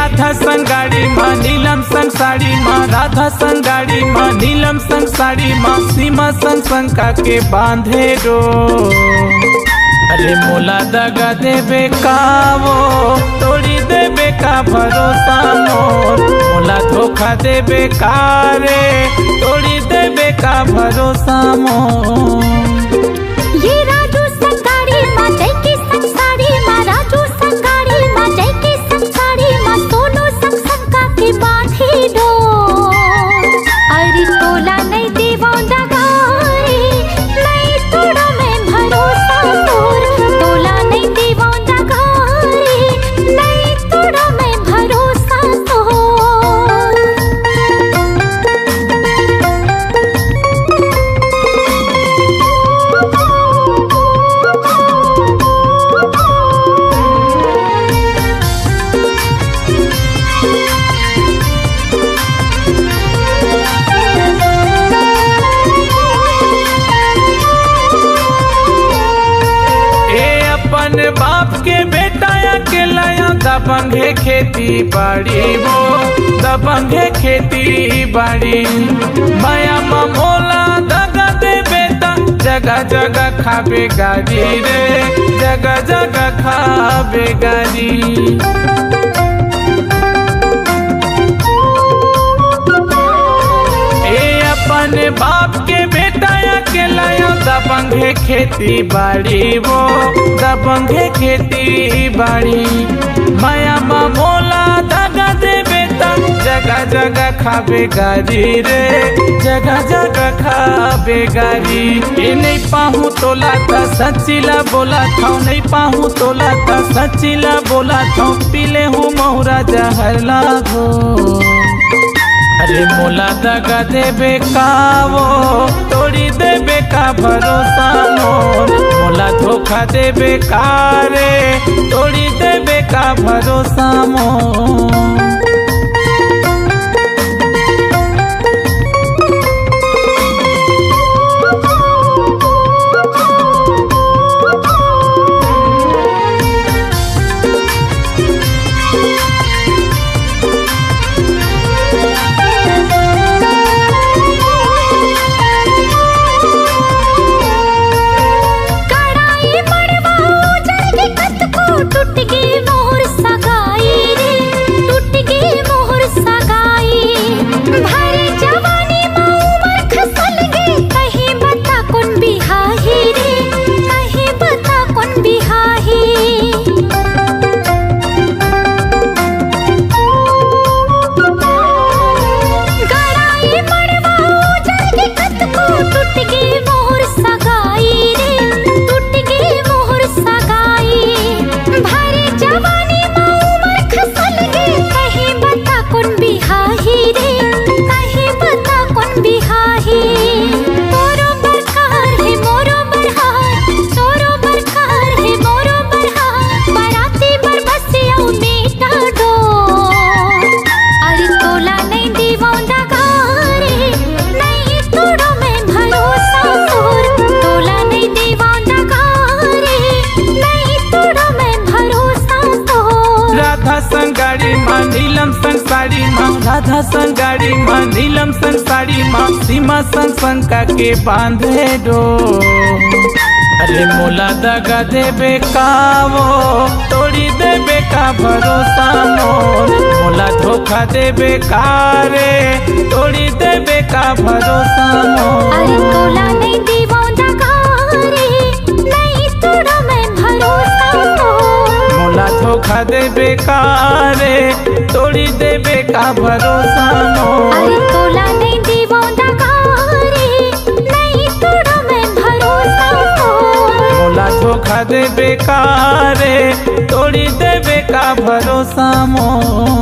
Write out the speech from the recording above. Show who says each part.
Speaker 1: राधा संगाड़ी माँ नीलम संग साड़ी माँ राधा संगाड़ी माँ नीलम संग साड़ी माँ सीमा संग संका के बांधे रो। अरे मोला दगा देबे का वो तोड़ी देबे का भरोसा मोर, मोला धोखा देबे का रे तोड़ी देबे का भरोसा मोर।
Speaker 2: ये राजू संगाड़ी माँ जय की संग साड़ी माँ राजू संगाड़ी माँ जय की संग साड़ी माँ सोनू संग संका के बांधी डो। अरे तोला नहीं देवो दगारे नहीं तोड़ा मैं भरोसा तोर, तोला नहीं देवो दगारे नहीं तोड़ा मैं भरोसा तोर।
Speaker 1: बाप के बेटा अकेला दबंगे खेती बाड़ी वो दबंगे खेती बाड़ी माया मोला दगा दे बेटा जगह जगह खाबे गाड़ी रे जगह जगह खाबे गाड़ी। अपने बाप के बेटा अकेला दबंगे खेती बाड़ी वो दबंगे खेती बाड़ी माया मोला दगा दे बेटा जगह जगह खाबे गाड़ी रे जगह जगह खाबे गाड़ी। ये नहीं पाहूँ तोला था सच्चीला बोला था नहीं पाहूँ तोला था सच्चीला बोला था पीले हूँ मोहरा जहर लागो। अरे मोला दगा देबे का वो तोड़ी देबे का भरोसा मोर, मोला धोखा देबे का रे तोड़ी देबे का भरोसा मोर।
Speaker 2: टूट गई मोहर सगाई रे टूट गई मोहर सगाई भारे जवानी में उमर खसल गई कहीं बता कौन बिहाही रे कहीं बता कौन बिहाही। गड़ाई मड़वा उजड़ के कत को टूट गई मोहर सगाई रे टूट गई मोहर सगाई भारे जवानी में उमर खसल गई कहीं बता कौन बिहाही रे कहीं बता कौन बिहाही। तोरो बरकार है मोरो बरहार तोरो बरकार है मोरो बरहार बराती बर बसिया बेटा डो। अरे तोला नहीं दीवो दगारे नहीं तोड़ो मैं भरोसा तोर, तोला नहीं दीवो दगारे नहीं तोड़ो मैं भरोसा तोर।
Speaker 1: राधा संगाड़ी माँ नीलम संग साड़ी माँ राधा संगाड़ी माँ नीलम संग साड़ी माँ सीमा संग संका के बांधे डो। अरे मोला दगा देबे का वो तोड़ी देबे का भरोसा मोर, मोला धोखा देबे का रे तोड़ी देबे का भरोसा मोर।
Speaker 2: अरे तोला नहीं दीवो दगारे नहीं तोड़ा मैं भरोसा तोर,
Speaker 1: मोला धोखा देबे का रे तोड़ी देबे का भरोसा मोर।
Speaker 2: अरे तोला नहीं दीवो दगारे नहीं तोड़ा मैं भरोसा तोर,
Speaker 1: मोला धोखा देबे का रे तोड़ी देबे का भरोसा मोर।